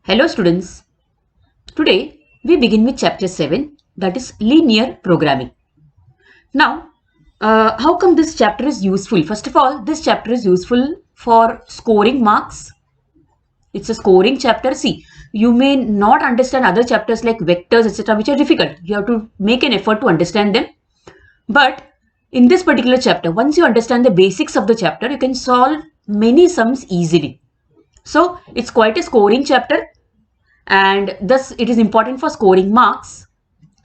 Hello students, today we begin with chapter 7, that is linear programming. Now, how come this chapter is useful? First of all, this chapter is useful for scoring marks. It's a scoring chapter. See, you may not understand other chapters like vectors etc. which are difficult. You have to make an effort to understand them. But in this particular chapter, once you understand the basics of the chapter, you can solve many sums easily. So, it's quite a scoring chapter. And thus it is important for scoring marks.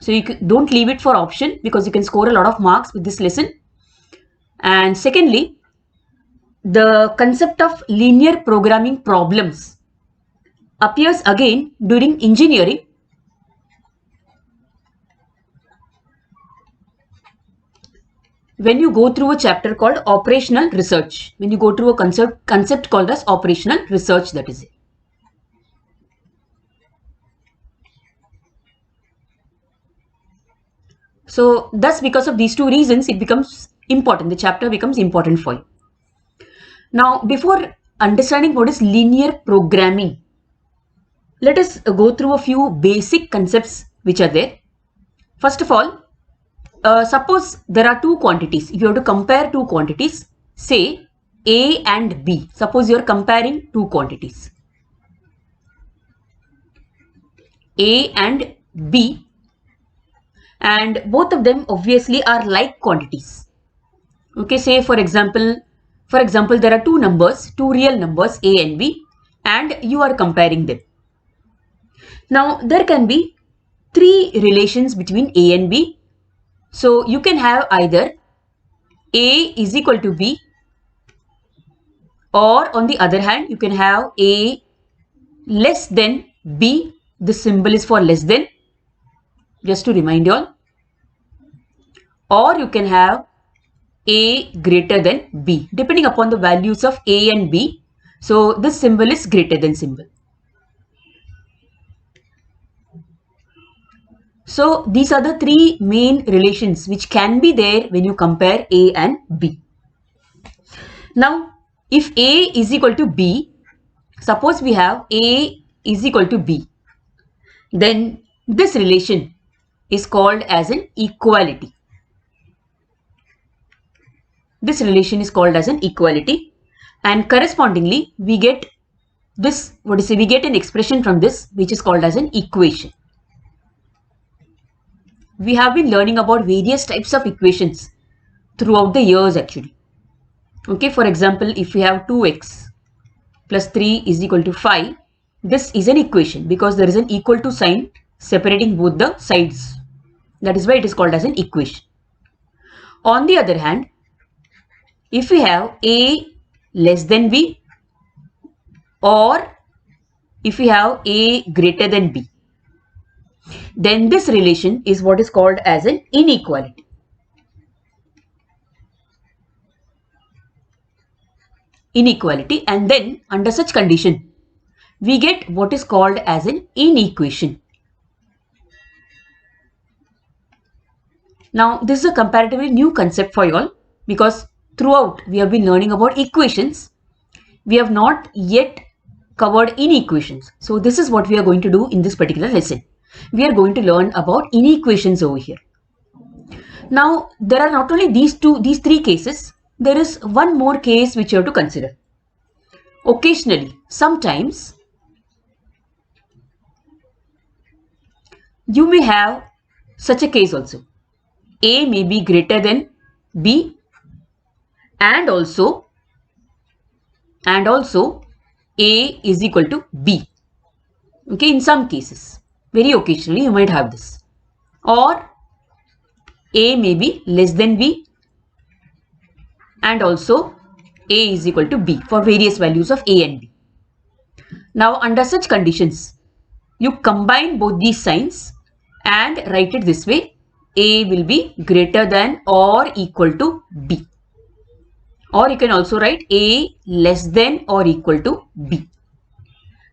So you don't leave it for option because you can score a lot of marks with this lesson. And secondly, the concept of linear programming problems appears again during engineering. When you go through a chapter called operational research, when you go through a concept called as operational research, that is it. So thus because of these two reasons, it becomes important. The chapter becomes important for you. Now, before understanding what is linear programming, let us go through a few basic concepts which are there. First of all, suppose there are two quantities. If you have to compare two quantities, say A and B. Suppose you are comparing two quantities, A and B, and both of them obviously are like quantities. Okay, say for example, there are two numbers, two real numbers A and B, and you are comparing them. Now, there can be three relations between A and B. So, you can have either A is equal to B, or on the other hand, you can have A less than B. The symbol is for less than, just to remind you all. Or you can have A greater than B, depending upon the values of A and B. So, this symbol is greater than symbol. So, these are the three main relations which can be there when you compare A and B. Now, if A is equal to B, suppose we have A is equal to B, then this relation is called as an equality. This relation is called as an equality, and correspondingly we get this, we get an expression from this which is called as an equation. We have been learning about various types of equations throughout the years actually. Okay, for example, if we have 2x plus 3 is equal to 5, this is an equation because there is an equal to sign separating both the sides. That is why it is called as an equation. On the other hand, if we have A less than B, or if we have A greater than B, then this relation is what is called as an inequality. And then under such condition, we get what is called as an inequation. Now, this is a comparatively new concept for you all because throughout we have been learning about equations. We have not yet covered inequations. So, this is what we are going to do in this particular lesson. We are going to learn about inequations over here. Now, there are not only these three cases, there is one more case which you have to consider. Occasionally, sometimes, you may have such a case also. A may be greater than B, and also A is equal to B. Okay, in some cases, very occasionally you might have this. Or A may be less than B, and also A is equal to B for various values of A and B. Now, under such conditions, you combine both these signs and write it this way: A will be greater than or equal to B. Or you can also write A less than or equal to B.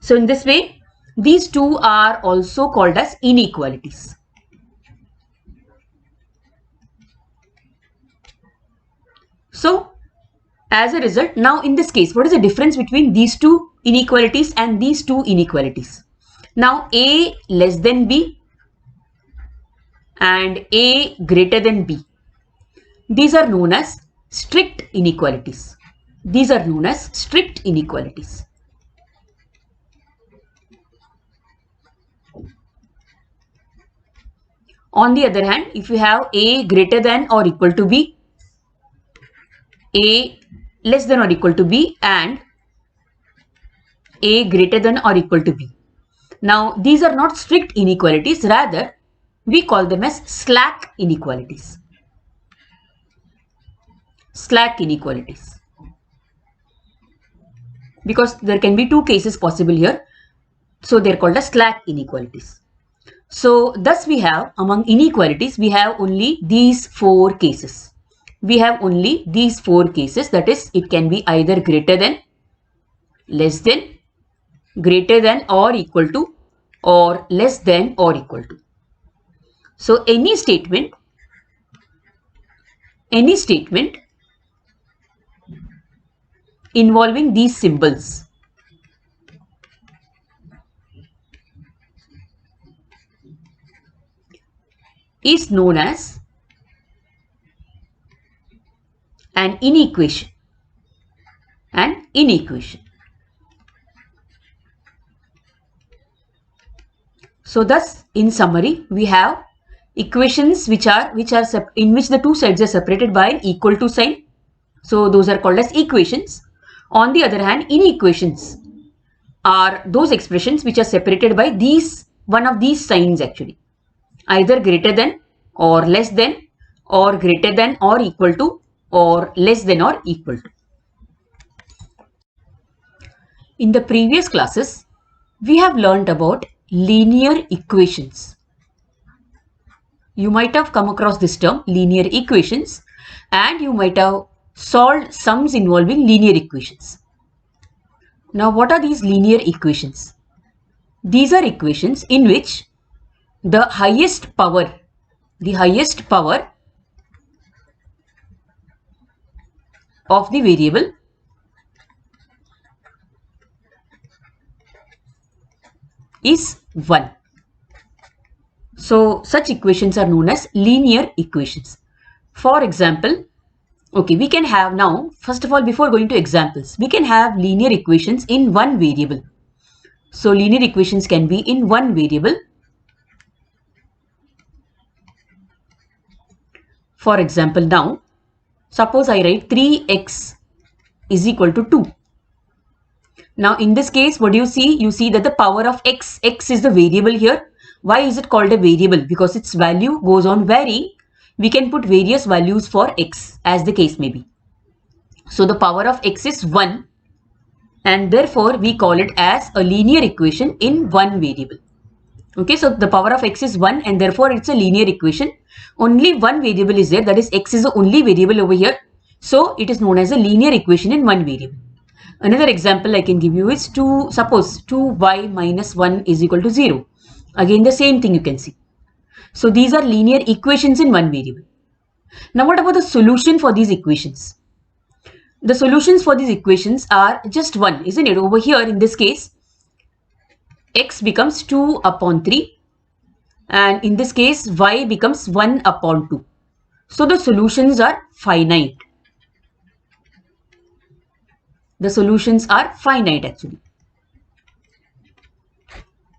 So, in this way, these two are also called as inequalities. So, as a result, now in this case, what is the difference between these two inequalities and these two inequalities? Now A less than B and A greater than B. These are known as strict inequalities. These are known as strict inequalities. On the other hand, if you have A greater than or equal to B, A less than or equal to B and A greater than or equal to B. Now, these are not strict inequalities, rather we call them as slack inequalities. Slack inequalities. Because there can be two cases possible here, so they are called as slack inequalities. So, thus we have, among inequalities, we have only these four cases. We have only these four cases, that is, it can be either greater than, less than, greater than or equal to, or less than or equal to. So, any statement involving these symbols is known as an inequation. An inequation. So thus, in summary, we have equations in which the two sides are separated by an equal to sign. So those are called as equations. On the other hand, inequations are those expressions which are separated by one of these signs actually. Either greater than or less than, or greater than or equal to, or less than or equal to. In the previous classes, we have learnt about linear equations. You might have come across this term, linear equations, and you might have solved sums involving linear equations. Now, what are these linear equations? These are equations in which the highest power of the variable is 1. So, such equations are known as linear equations. For example, okay, we can have now, first of all, before going to examples, we can have linear equations in one variable. So, linear equations can be in one variable. For example, now, suppose I write 3x is equal to 2. Now, in this case, what do you see? You see that the power of x is the variable here. Why is it called a variable? Because its value goes on varying. We can put various values for x as the case may be. So, the power of x is 1 and therefore, we call it as a linear equation in one variable. Okay, so the power of x is 1 and therefore, it's a linear equation. Only one variable is there, that is x is the only variable over here. So, it is known as a linear equation in one variable. Another example I can give you is suppose 2y minus 1 is equal to 0. Again, the same thing you can see. So, these are linear equations in one variable. Now, what about the solution for these equations? The solutions for these equations are just one, isn't it? Over here, in this case, x becomes 2 upon 3 and in this case, y becomes 1 upon 2. So, the solutions are finite. The solutions are finite actually.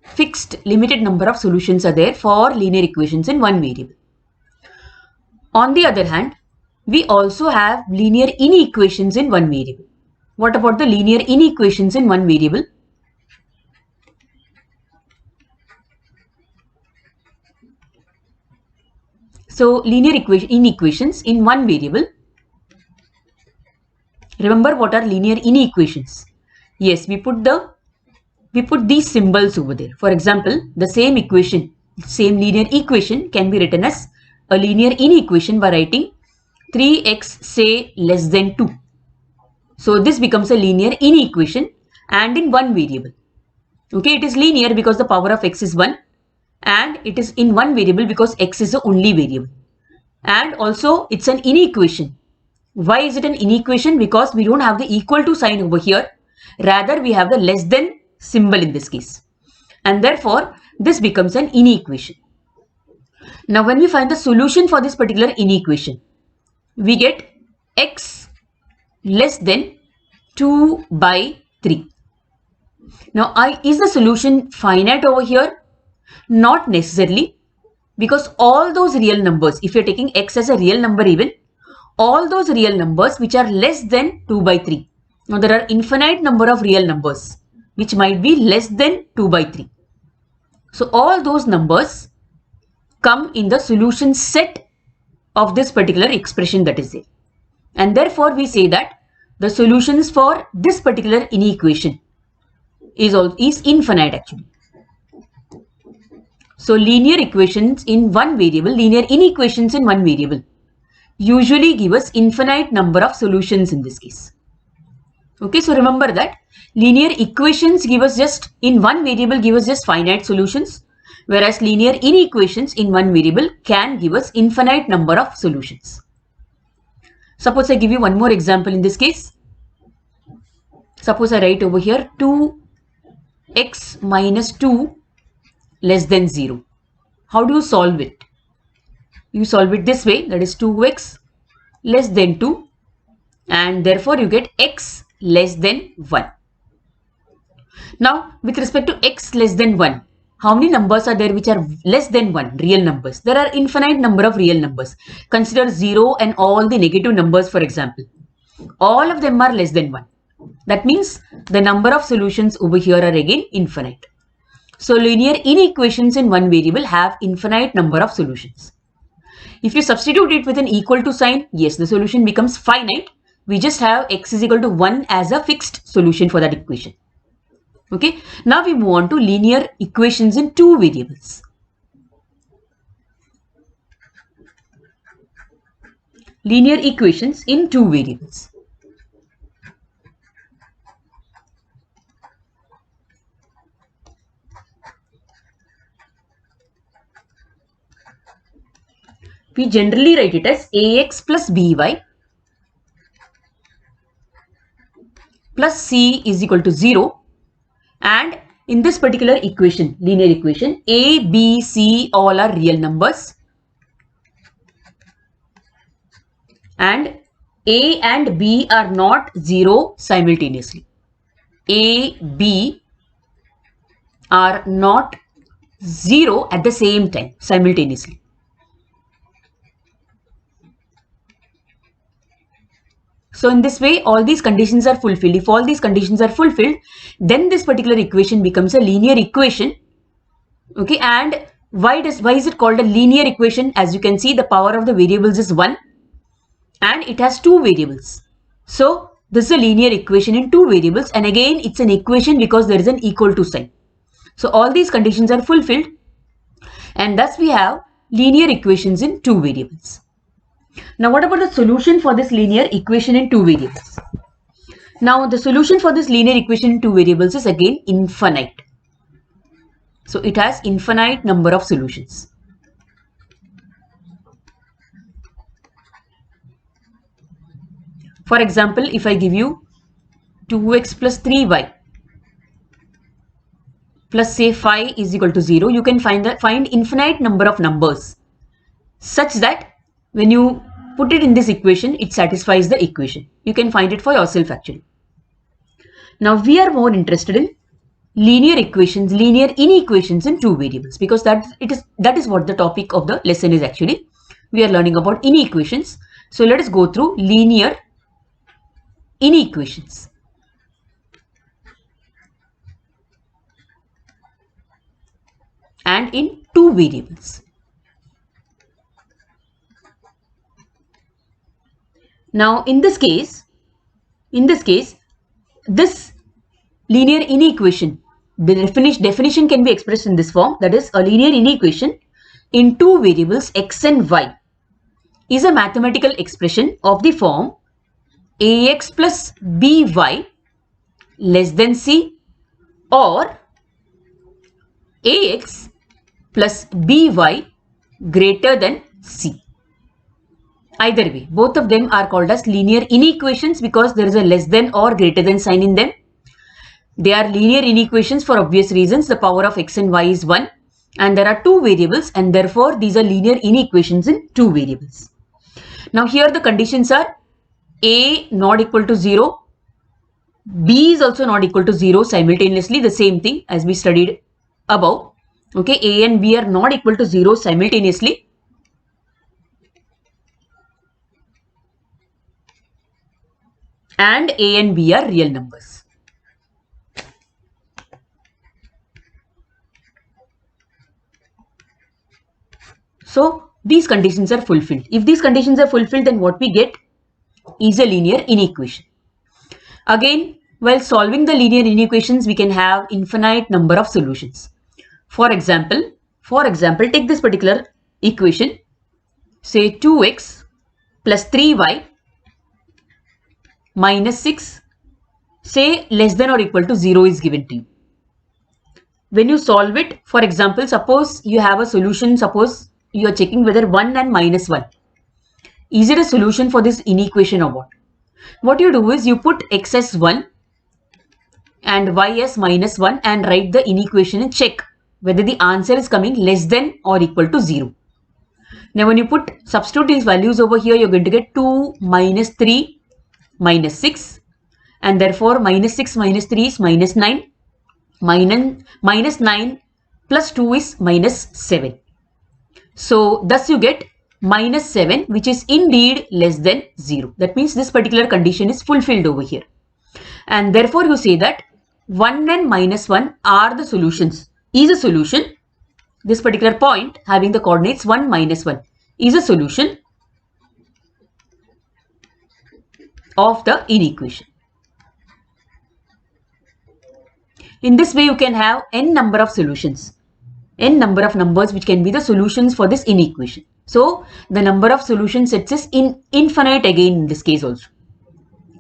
Fixed limited number of solutions are there for linear equations in one variable. On the other hand, we also have linear inequations in one variable. What about the linear inequations in one variable? So, linear inequations in one variable. Remember what are linear inequations? Yes, we put these symbols over there. For example, the same linear equation can be written as a linear inequation by writing 3x say less than 2. So, this becomes a linear inequation and in one variable. Okay, it is linear because the power of x is 1 and it is in one variable because x is the only variable. And also, it's an inequation. Why is it an inequation? Because we don't have the equal to sign over here. Rather, we have the less than symbol in this case. and therefore this becomes an inequation. Now when we find the solution for this particular inequation, we get x less than 2 by 3. Now is the solution finite over here? Not necessarily, because all those real numbers, if you're taking x as a real number even, all those real numbers which are less than 2 by 3. Now there are infinite number of real numbers which might be less than 2 by 3. So all those numbers come in the solution set of this particular expression that is there. And therefore we say that the solutions for this particular inequation is infinite actually. So linear equations in one variable, linear inequations in one variable usually give us infinite number of solutions in this case. Okay, so remember that linear equations give us just in one variable give us just finite solutions, whereas linear inequations in one variable can give us infinite number of solutions. Suppose I give you one more example in this case. Suppose I write over here 2x minus 2 less than 0. How do you solve it? You solve it this way, that is 2x less than 2, and therefore you get x less than 1. Now with respect to x less than 1, how many numbers are there which are less than 1, real numbers? There are infinite number of real numbers. Consider 0 and all the negative numbers, for example. All of them are less than 1. That means the number of solutions over here are again infinite. So linear inequations in one variable have infinite number of solutions. If you substitute it with an equal to sign, yes, the solution becomes finite. We just have x is equal to 1 as a fixed solution for that equation. Okay, now we move on to linear equations in two variables. Linear equations in two variables. We generally write it as ax plus by plus c is equal to 0, and in this particular equation, linear equation, a, b, c all are real numbers, and a and b are not 0 simultaneously. A, b are not 0 at the same time simultaneously. So in this way, all these conditions are fulfilled. If all these conditions are fulfilled, then this particular equation becomes a linear equation. Okay, and why is it called a linear equation? As you can see, the power of the variables is 1 and it has two variables. So this is a linear equation in two variables, and again it's an equation because there is an equal to sign. So all these conditions are fulfilled, and thus we have linear equations in two variables. Now what about the solution for this linear equation in two variables? Now the solution for this linear equation in two variables is again infinite. So it has infinite number of solutions. For example, if I give you 2x plus 3y plus say 5 is equal to 0, you can find infinite number of numbers such that when you put it in this equation, it satisfies the equation. You can find it for yourself actually. Now we are more interested in linear equations, linear inequations in two variables, because that is what the topic of the lesson is actually. We are learning about inequations. So let us go through linear inequations. And in two variables. Now in this case, this linear inequation, the definition can be expressed in this form, that is, a linear inequation in two variables x and y is a mathematical expression of the form ax plus by less than c, or ax plus by greater than c. Either way, both of them are called as linear inequations because there is a less than or greater than sign in them. They are linear inequations for obvious reasons. The power of x and y is 1 and there are two variables and therefore these are linear inequations in two variables. Now here the conditions are a not equal to 0, b is also not equal to 0 simultaneously, the same thing as we studied above. Okay, a and b are not equal to 0 simultaneously. And a and b are real numbers. So these conditions are fulfilled. If these conditions are fulfilled, then what we get is a linear inequation. Again, while solving the linear inequations, we can have infinite number of solutions. For example, take this particular equation, say 2x plus 3y minus 6, say less than or equal to 0 is given to you. When you solve it, for example, suppose you have a solution, suppose you are checking whether 1 and minus 1. Is it a solution for this inequation or what? What you do is you put x as 1 and y as minus 1 and write the inequation and check whether the answer is coming less than or equal to 0. Now when you substitute these values over here, you're going to get 2 minus 3 minus 6 and therefore minus 6 minus 3 is minus 9. Minus 9 plus 2 is minus 7. So thus you get minus 7, which is indeed less than 0. That means this particular condition is fulfilled over here. And therefore you say that 1 and minus 1 are the solutions, is a solution. This particular point having the coordinates 1 minus 1 is a solution of the inequation. In this way you can have n number of solutions, n number of numbers which can be the solutions for this inequation. So the number of solution sets is infinite again in this case also.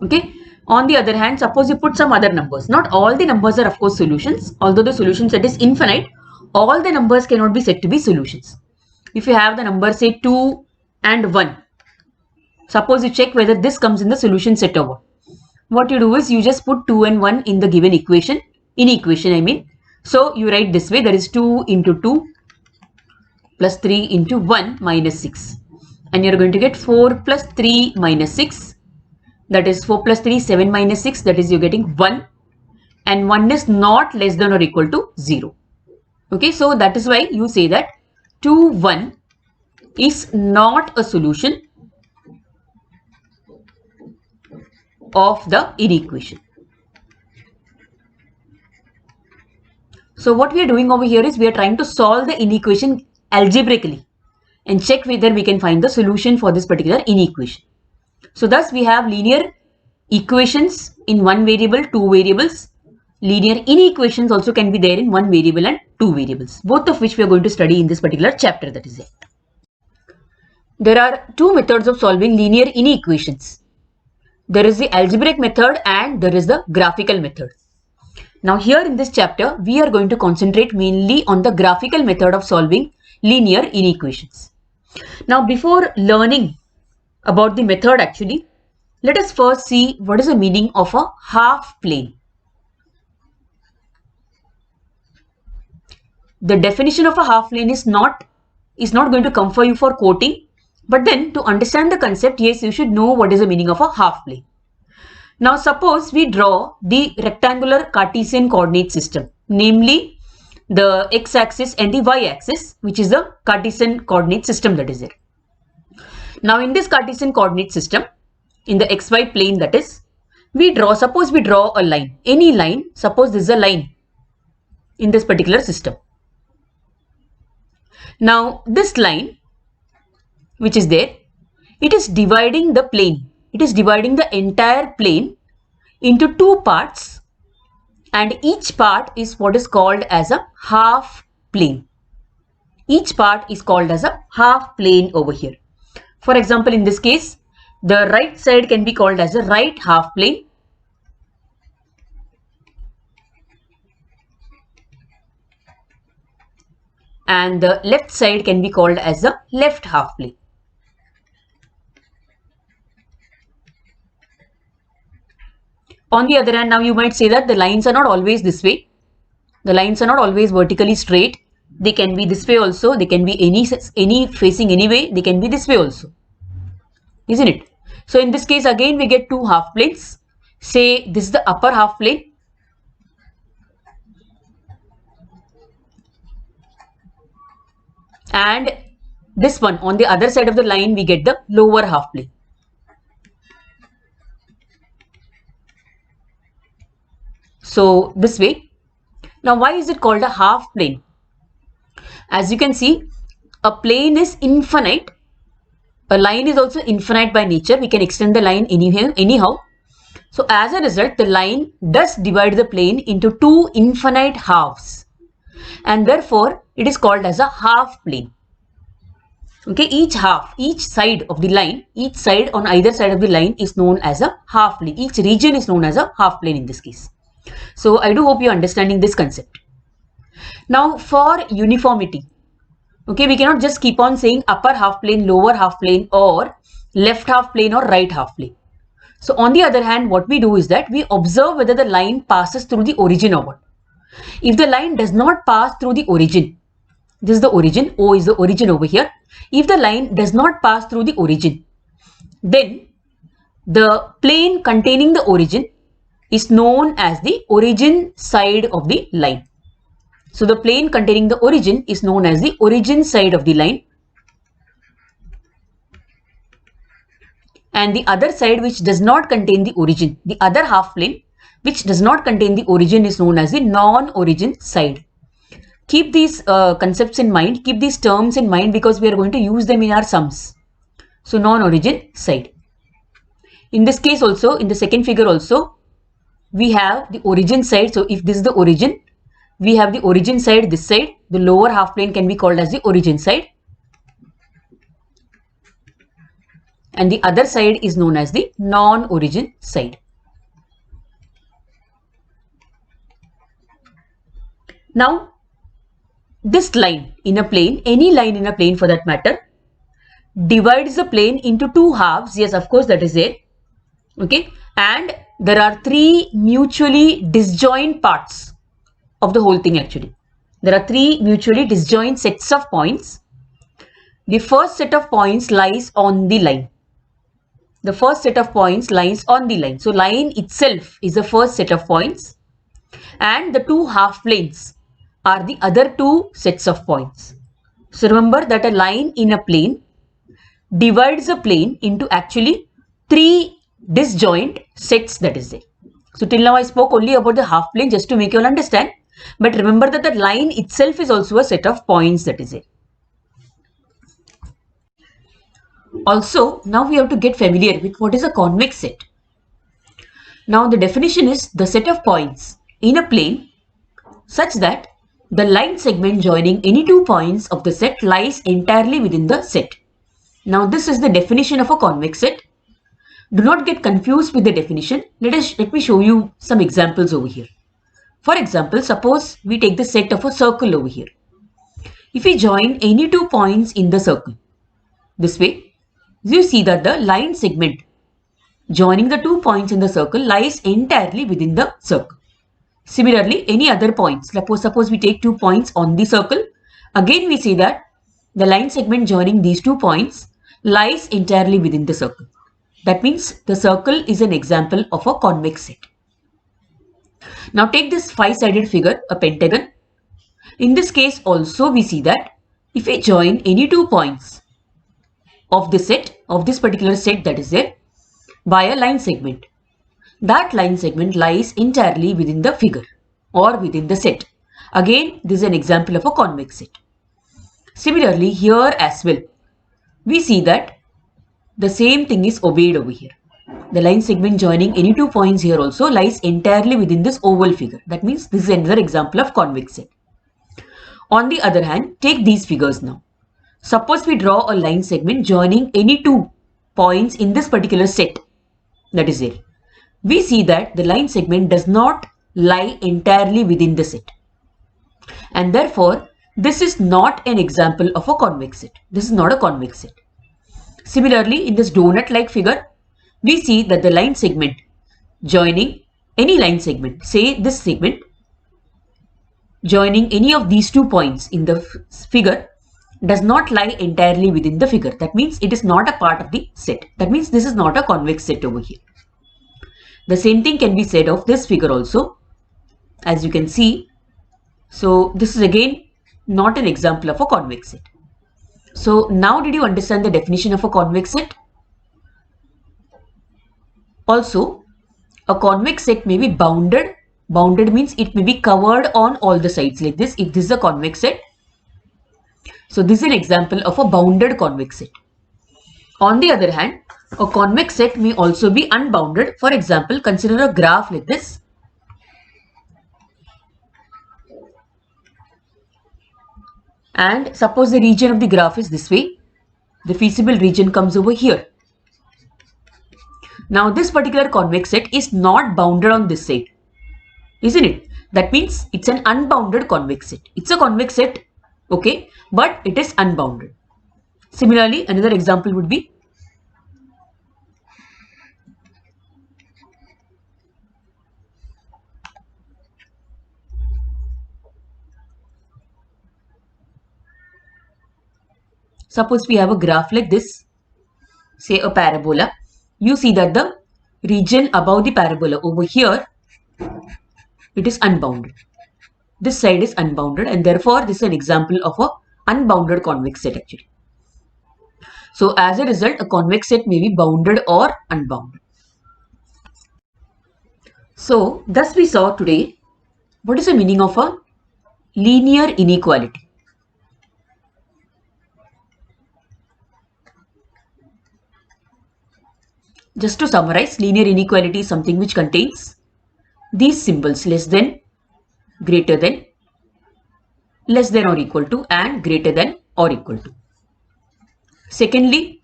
Okay. On the other hand, suppose you put some other numbers. Not all the numbers are of course solutions. Although the solution set is infinite, all the numbers cannot be said to be solutions. If you have the number say 2 and 1, suppose you check whether this comes in the solution set or what. What you do is you just put 2 and 1 in the given equation, I mean. So you write this way, there is 2 into 2 plus 3 into 1 minus 6. And you're going to get 4 plus 3 minus 6. That is 4 plus 3, 7 minus 6. That is you're getting 1. And 1 is not less than or equal to 0. Okay, so that is why you say that 2, 1 is not a solution of the inequation. So what we are doing over here is we are trying to solve the inequation algebraically and check whether we can find the solution for this particular inequation. So thus we have linear equations in one variable, two variables. Linear inequations also can be there in one variable and two variables, both of which we are going to study in this particular chapter that is there. There are two methods of solving linear inequations. There is the algebraic method and there is the graphical method. Now here in this chapter, we are going to concentrate mainly on the graphical method of solving linear inequations. Now before learning about the method actually, let us first see what is the meaning of a half plane. The definition of a half plane is not going to come for you for quoting, but then to understand the concept, yes, you should know what is the meaning of a half plane. Now suppose we draw the rectangular Cartesian coordinate system, namely the x-axis and the y-axis, which is the Cartesian coordinate system that is there. Now in this Cartesian coordinate system, in the xy plane that is, suppose we draw a line, any line, suppose this is a line in this particular system. Now this line which is there, it is dividing the plane. It is dividing the entire plane into two parts and each part is what is called as a half plane. Each part is called as a half plane over here. For example, in this case, the right side can be called as a right half plane. And the left side can be called as a left half plane. On the other hand, now you might say that the lines are not always this way. The lines are not always vertically straight. They can be this way also. They can be any facing any way. They can be this way also. Isn't it? So in this case, again, we get two half planes. Say this is the upper half plane. And this one on the other side of the line, we get the lower half plane. So this way. Now, why is it called a half plane? As you can see, a plane is infinite. A line is also infinite by nature. We can extend the line anyhow. So as a result, the line does divide the plane into two infinite halves. And therefore, it is called as a half plane. Okay, each side of the line, each side on either side of the line is known as a half plane. Each region is known as a half plane in this case. So I do hope you are understanding this concept. Now for uniformity, okay, we cannot just keep on saying upper half plane, lower half plane, or left half plane or right half plane. So on the other hand, what we do is that we observe whether the line passes through the origin or what. If the line does not pass through the origin, this is the origin, O is the origin over here. If the line does not pass through the origin, then the plane containing the origin is known as the origin side of the line. So the plane containing the origin is known as the origin side of the line. And the other side which does not contain the origin, the other half plane which does not contain the origin is known as the non-origin side. Keep these concepts in mind, keep these terms in mind because we are going to use them in our sums. So non-origin side. In this case also, in the second figure also, we have the origin side. So if this is the origin, we have the origin side this side. The lower half plane can be called as the origin side. And the other side is known as the non-origin side. Now, this line in a plane, any line in a plane for that matter, divides the plane into two halves. Yes, of course, that is there. Okay. And there are three mutually disjoint parts of the whole thing actually. There are three mutually disjoint sets of points. The first set of points lies on the line. The first set of points lies on the line. So line itself is the first set of points. And the two half planes are the other two sets of points. So remember that a line in a plane divides a plane into actually three disjoint sets that is there. So till now I spoke only about the half plane just to make you all understand. But remember that the line itself is also a set of points that is there. Also, now we have to get familiar with what is a convex set. Now the definition is the set of points in a plane such that the line segment joining any two points of the set lies entirely within the set. Now this is the definition of a convex set. Do not get confused with the definition. Let me show you some examples over here. For example, suppose we take the set of a circle over here. If we join any two points in the circle, this way, you see that the line segment joining the 2 points in the circle lies entirely within the circle. Similarly, any other points, suppose we take 2 points on the circle, again we see that the line segment joining these 2 points lies entirely within the circle. That means the circle is an example of a convex set. Now take this 5-sided figure, a pentagon. In this case also we see that if we join any 2 points of the set, of this particular set that is there, by a line segment, that line segment lies entirely within the figure or within the set. Again, this is an example of a convex set. Similarly, here as well, we see that the same thing is obeyed over here. The line segment joining any 2 points here also lies entirely within this oval figure. That means this is another example of convex set. On the other hand, take these figures now. Suppose we draw a line segment joining any 2 points in this particular set that is there. We see that the line segment does not lie entirely within the set. And therefore, this is not an example of a convex set. This is not a convex set. Similarly, in this donut-like figure, we see that the line segment joining any line segment, say this segment, joining any of these 2 points in the figure does not lie entirely within the figure. That means it is not a part of the set. That means this is not a convex set over here. The same thing can be said of this figure also, as you can see. So this is again not an example of a convex set. So now did you understand the definition of a convex set? Also, a convex set may be bounded. Bounded means it may be covered on all the sides like this. If this is a convex set, so this is an example of a bounded convex set. On the other hand, a convex set may also be unbounded. For example, consider a graph like this. And suppose the region of the graph is this way. The feasible region comes over here. Now this particular convex set is not bounded on this side, isn't it? That means it's an unbounded convex set. It's a convex set, okay, but it is unbounded. Similarly, another example would be suppose we have a graph like this, say a parabola. You see that the region above the parabola over here, it is unbounded. This side is unbounded, and therefore this is an example of a unbounded convex set actually. So as a result, a convex set may be bounded or unbounded. So thus we saw today what is the meaning of a linear inequality. Just to summarize, linear inequality is something which contains these symbols: less than, greater than, less than or equal to, and greater than or equal to. Secondly,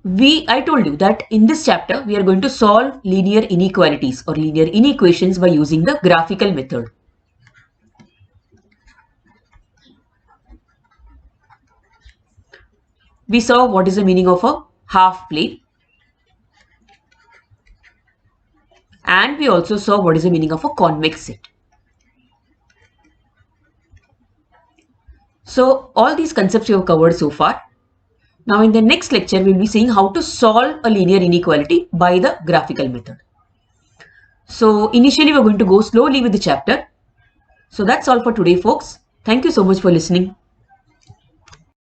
I told you that in this chapter we are going to solve linear inequalities or linear inequations by using the graphical method. We saw what is the meaning of a half plane. And we also saw what is the meaning of a convex set. So all these concepts we have covered so far. Now in the next lecture, we will be seeing how to solve a linear inequality by the graphical method. So initially we are going to go slowly with the chapter. So that's all for today, folks. Thank you so much for listening.